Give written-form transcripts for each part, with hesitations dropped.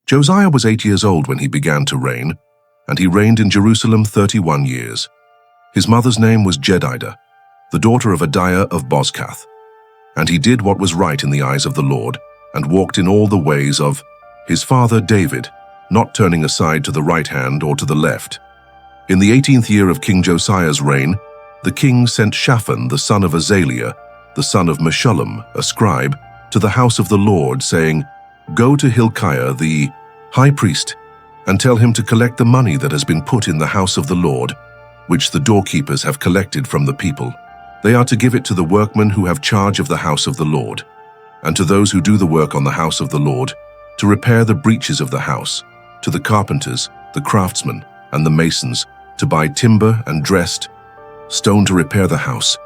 Josiah was 8 years old when he began to reign, and he reigned in Jerusalem 31 years. His mother's name was Jedida, the daughter of Adaiah of Bozkath. And he did what was right in the eyes of the Lord, and walked in all the ways of his father David, not turning aside to the right hand or to the left. In the 18th year of King Josiah's reign, the king sent Shaphan the son of Azaliah, the son of Meshullam, a scribe, to the house of the Lord, saying, "Go to Hilkiah the high priest, and tell him to collect the money that has been put in the house of the Lord, which the doorkeepers have collected from the people. They are to give it to the workmen who have charge of the house of the Lord, and to those who do the work on the house of the Lord, to repair the breaches of the house, to the carpenters, the craftsmen, and the masons, to buy timber and dressed stone to repair the house.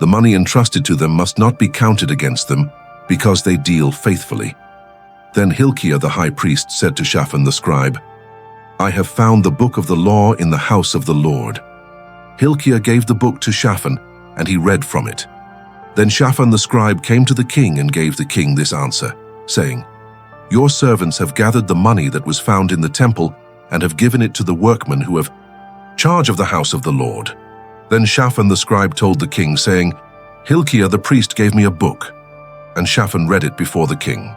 The money entrusted to them must not be counted against them, because they deal faithfully." Then Hilkiah the high priest said to Shaphan the scribe, "I have found the book of the law in the house of the Lord." Hilkiah gave the book to Shaphan, and he read from it. Then Shaphan the scribe came to the king and gave the king this answer, saying, "Your servants have gathered the money that was found in the temple and have given it to the workmen who have charge of the house of the Lord." Then Shaphan the scribe told the king, saying, "Hilkiah the priest gave me a book." And Shaphan read it before the king.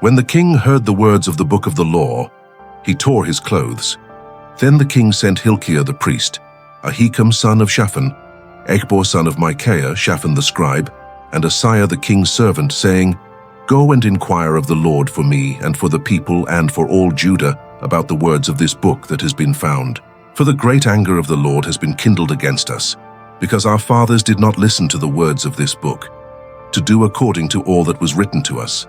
When the king heard the words of the book of the law, he tore his clothes. Then the king sent Hilkiah the priest, Ahikam son of Shaphan, Achbor son of Micaiah, Shaphan the scribe, and Asaiah the king's servant, saying, "Go and inquire of the Lord for me and for the people and for all Judah about the words of this book that has been found. For the great anger of the Lord has been kindled against us, because our fathers did not listen to the words of this book, to do according to all that was written to us."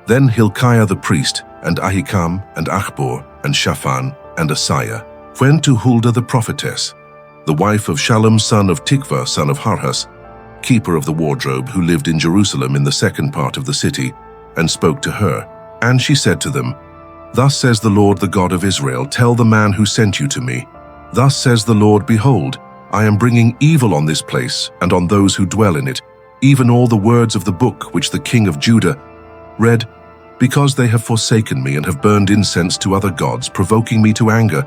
Then Hilkiah the priest, and Ahikam, and Achbor, and Shaphan, and Asaiah went to Huldah the prophetess, the wife of Shallum son of Tikvah son of Harhas, keeper of the wardrobe, who lived in Jerusalem in the second part of the city, and spoke to her. And she said to them, "Thus says the Lord, the God of Israel, tell the man who sent you to me, Thus says the Lord, behold, I am bringing evil on this place and on those who dwell in it, even all the words of the book which the king of Judah read, because they have forsaken me and have burned incense to other gods, provoking me to anger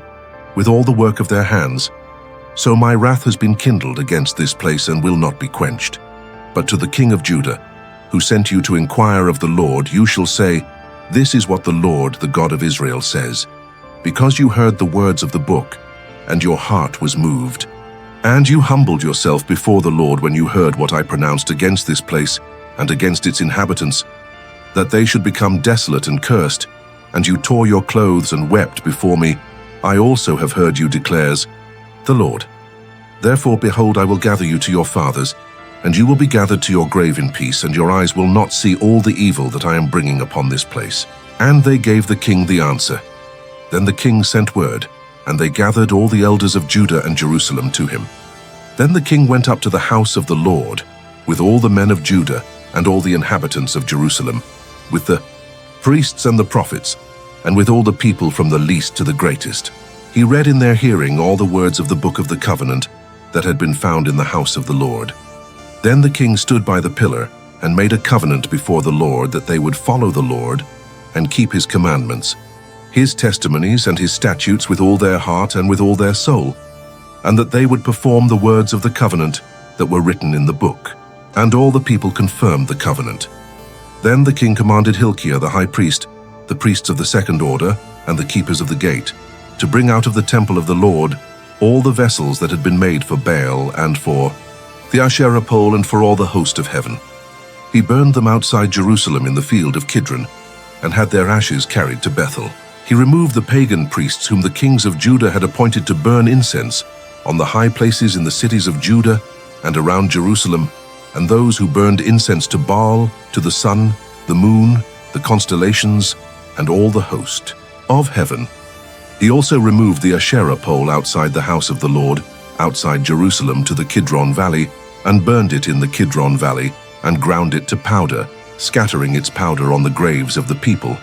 with all the work of their hands. So my wrath has been kindled against this place and will not be quenched. But to the king of Judah, who sent you to inquire of the Lord, you shall say, This is what the Lord, the God of Israel, says. Because you heard the words of the book, and your heart was moved, and you humbled yourself before the Lord when you heard what I pronounced against this place and against its inhabitants, that they should become desolate and cursed, and you tore your clothes and wept before me, I also have heard you, declares the Lord. Therefore, behold, I will gather you to your fathers, and you will be gathered to your grave in peace, and your eyes will not see all the evil that I am bringing upon this place." And they gave the king the answer. Then the king sent word, and they gathered all the elders of Judah and Jerusalem to him. Then the king went up to the house of the Lord, with all the men of Judah and all the inhabitants of Jerusalem, with the priests and the prophets, and with all the people from the least to the greatest. He read in their hearing all the words of the book of the covenant that had been found in the house of the Lord. Then the king stood by the pillar and made a covenant before the Lord that they would follow the Lord and keep his commandments, his testimonies and his statutes with all their heart and with all their soul, and that they would perform the words of the covenant that were written in the book. And all the people confirmed the covenant. Then the king commanded Hilkiah the high priest, the priests of the second order, and the keepers of the gate, to bring out of the temple of the Lord all the vessels that had been made for Baal and for the Asherah pole and for all the host of heaven. He burned them outside Jerusalem in the field of Kidron, and had their ashes carried to Bethel. He removed the pagan priests whom the kings of Judah had appointed to burn incense on the high places in the cities of Judah and around Jerusalem, and those who burned incense to Baal, to the sun, the moon, the constellations, and all the host of heaven. He also removed the Asherah pole outside the house of the Lord, outside Jerusalem to the Kidron Valley, and burned it in the Kidron Valley, and ground it to powder, scattering its powder on the graves of the people.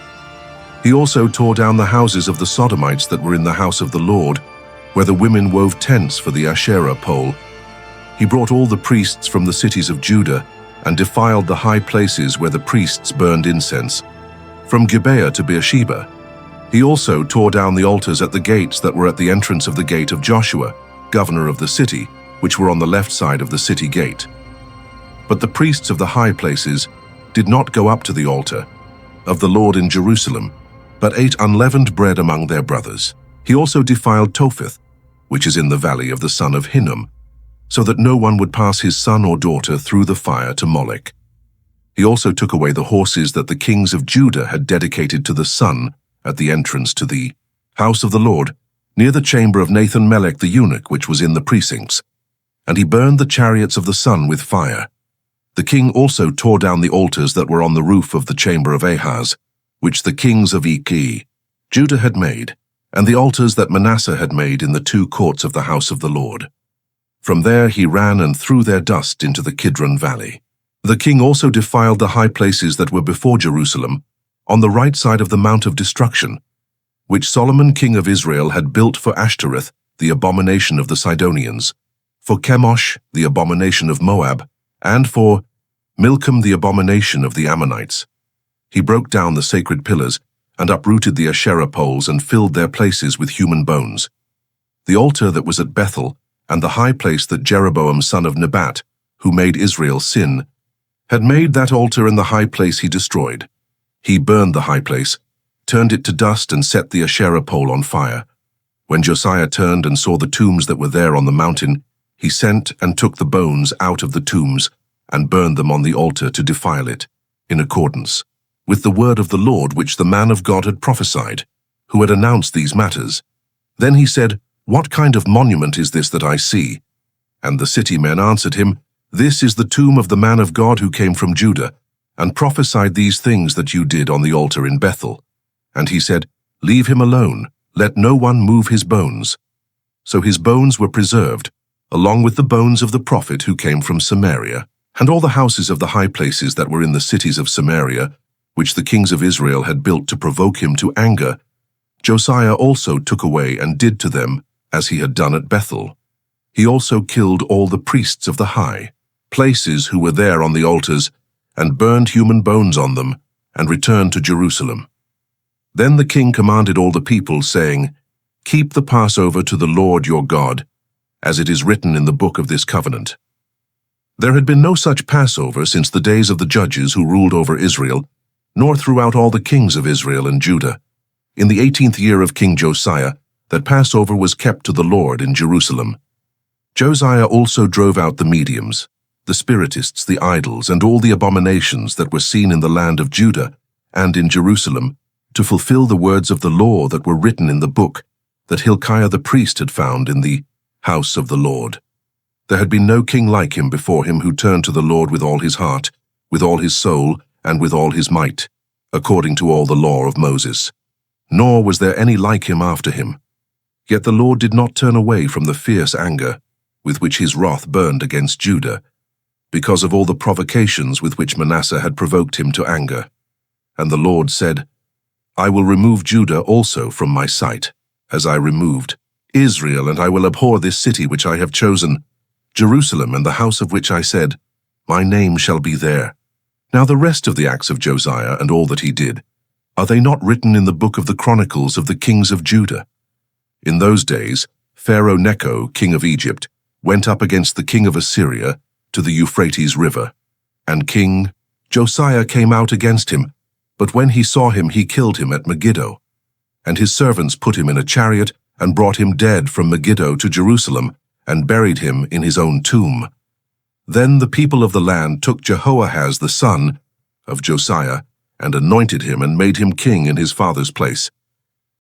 He also tore down the houses of the Sodomites that were in the house of the Lord, where the women wove tents for the Asherah pole. He brought all the priests from the cities of Judah, and defiled the high places where the priests burned incense, from Gibeah to Beersheba, He also tore down the altars at the gates that were at the entrance of the gate of Joshua, governor of the city, which were on the left side of the city gate. But the priests of the high places did not go up to the altar of the Lord in Jerusalem, but ate unleavened bread among their brothers. He also defiled Topheth, which is in the valley of the son of Hinnom, so that no one would pass his son or daughter through the fire to Molech. He also took away the horses that the kings of Judah had dedicated to the sun at the entrance to the house of the Lord, near the chamber of Nathan-Melech the eunuch, which was in the precincts. And he burned the chariots of the sun with fire. The king also tore down the altars that were on the roof of the chamber of Ahaz, which the kings of Judah had made, and the altars that Manasseh had made in the two courts of the house of the Lord. From there he ran and threw their dust into the Kidron valley. The king also defiled the high places that were before Jerusalem, on the right side of the Mount of Destruction, which Solomon king of Israel had built for Ashtoreth, the abomination of the Sidonians, for Chemosh, the abomination of Moab, and for Milcom, the abomination of the Ammonites. He broke down the sacred pillars and uprooted the Asherah poles and filled their places with human bones. The altar that was at Bethel and the high place that Jeroboam son of Nebat, who made Israel sin, had made, that altar and the high place he destroyed. He burned the high place, turned it to dust, and set the Asherah pole on fire. When Josiah turned and saw the tombs that were there on the mountain, he sent and took the bones out of the tombs and burned them on the altar to defile it, in accordance with the word of the Lord which the man of God had prophesied, who had announced these matters. Then he said, "What kind of monument is this that I see?" And the city men answered him, "This is the tomb of the man of God who came from Judah, and prophesied these things that you did on the altar in Bethel." And he said, "Leave him alone, let no one move his bones." So his bones were preserved, along with the bones of the prophet who came from Samaria, and all the houses of the high places that were in the cities of Samaria, which the kings of Israel had built to provoke him to anger, Josiah also took away and did to them as he had done at Bethel. He also killed all the priests of the high places who were there on the altars, and burned human bones on them, and returned to Jerusalem. Then the king commanded all the people, saying, "Keep the Passover to the Lord your God, as it is written in the book of this covenant." There had been no such Passover since the days of the judges who ruled over Israel, nor throughout all the kings of Israel and Judah. In the 18th year of King Josiah, that Passover was kept to the Lord in Jerusalem. Josiah also drove out the mediums, the spiritists, the idols, and all the abominations that were seen in the land of Judah and in Jerusalem, to fulfill the words of the law that were written in the book that Hilkiah the priest had found in the house of the Lord. There had been no king like him before him who turned to the Lord with all his heart, with all his soul, and with all his might, according to all the law of Moses. Nor was there any like him after him. Yet the Lord did not turn away from the fierce anger with which his wrath burned against Judah, because of all the provocations with which Manasseh had provoked him to anger. And the Lord said, "I will remove Judah also from my sight, as I removed Israel, and I will abhor this city which I have chosen, Jerusalem, and the house of which I said, My name shall be there." Now the rest of the acts of Josiah and all that he did, are they not written in the book of the Chronicles of the kings of Judah? In those days, Pharaoh Necho, king of Egypt, went up against the king of Assyria to the Euphrates River, and King Josiah came out against him, but when he saw him, he killed him at Megiddo. And his servants put him in a chariot and brought him dead from Megiddo to Jerusalem, and buried him in his own tomb. Then the people of the land took Jehoahaz the son of Josiah, and anointed him and made him king in his father's place.